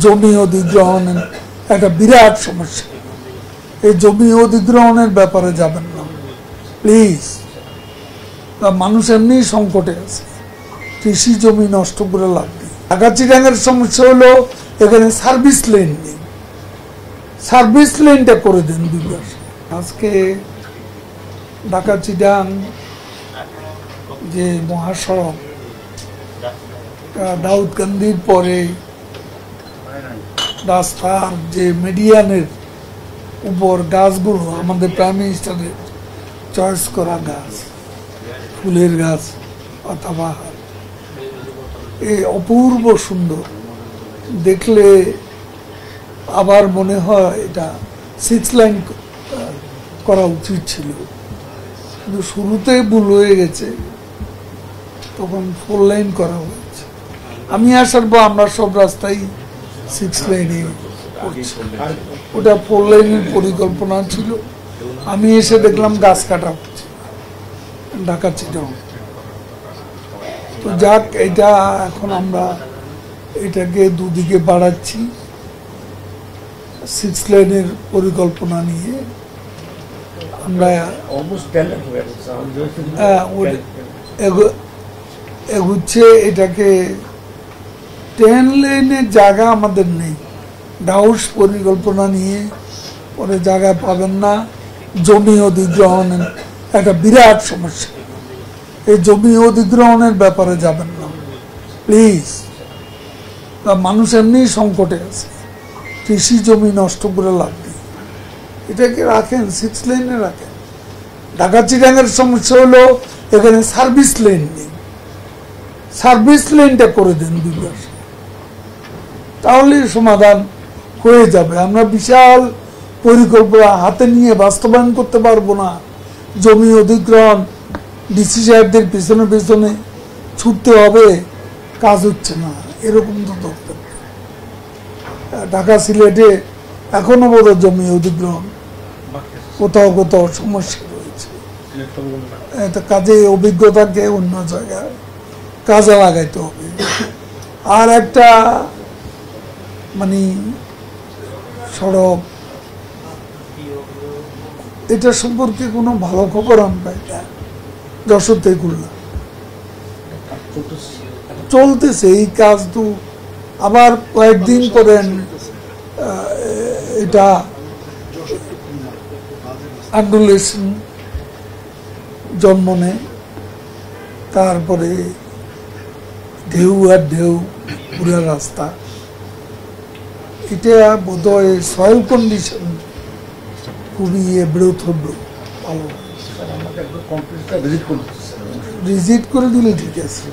জমি অধিগ্রহণের একটা বিরাট সমস্যা। এই জমি অধিগ্রহণের ব্যাপারে যাবেন না প্লিজ। মানুষ এমনি সংকটে আছে, কৃষি জমি নষ্ট করে লাভ নেই। ঢাকা চিটাগাংয়ের সমস্যা হলো এখানে সার্ভিস লেন নেই, সার্ভিস লেনটা করে দেন দুবার। আজকে ঢাকা চিটাগাং যে মহাসড়ক দাউদকান্দির পরে রাস্তার যে মিডিয়ানের উপর গাছগুলো আমাদের প্রাইম মিনিস্টারের চয়েস করা গাছ, ফুলের গাছ অথবা এই অপূর্ব সুন্দর, দেখলে আবার মনে হয় এটা 6 লাইন করা উচিত ছিল, কিন্তু শুরুতে ভুল হয়ে গেছে, তখন 4 লাইন করা হয়েছে। আমি আসার পর আমরা সব রাস্তায় 6 লাইনে করছি, ওটা 4 লাইনের পরিকল্পনা ছিল। আমি এসে দেখলাম গাছ কাটা হচ্ছে ঢাকা চিটাগাং। তো যাক, এটা এখন আমরা এটাকে দুদিকে বাড়াচ্ছি 6 লাইনের পরিকল্পনা নিয়ে। আমরা এগুচ্ছে এটাকে 10 লাইনের জায়গা আমাদের নেই। ডাউস পরিকল্পনা নিয়ে পরে জায়গা পাবেন না। জমি অধিগ্রহণের একটা বিরাট সমস্যা। এই জমি অধিগ্রহণের ব্যাপারে যাবেন না প্লিজ। মানুষ এমনি সংকটে আছে, কৃষি জমি নষ্ট করে লাভ নেই। এটাকে রাখেন 6 লাইনে রাখেন। ঢাকা চিটাগাংয়ের সমস্যা হলো এখানে সার্ভিস লেন নেই, সার্ভিস লেনটা করে দেন দুবার, তাহলে সমাধান হয়ে যাবে। আমরা বিশাল পরিকল্পনা হাতে নিয়ে বাস্তবায়ন করতে পারবো না। জমি অধিগ্রহণ ডিসি সাহেবদের পেছনে পেছনে ছুটতে হবে, কাজ হচ্ছে না, এরকম তো দরকার। ঢাকা সিলেটে এখনো বোধহয় জমি অধিগ্রহণ কোথাও কোথাও সমস্যা রয়েছে। এটা কাজে অভিজ্ঞতাকে অন্য জায়গায় কাজে লাগাইতে হবে। আর একটা মানে সড়ক, এটা সম্পর্কে কোনো ভালো খবর আমরা এটা যশোর থেকে করলাম, চলতেছে এই কাজ। তো আবার কয়েকদিন পরে এটা আন্দোলন জন্ম নেয়, তারপরে ঢেউ আর ঢেউ পুরা রাস্তা। এটা বোধহয় সয়েল কন্ডিশন খুবই ভালো, ভিজিট করে দিলে ঠিক আছে।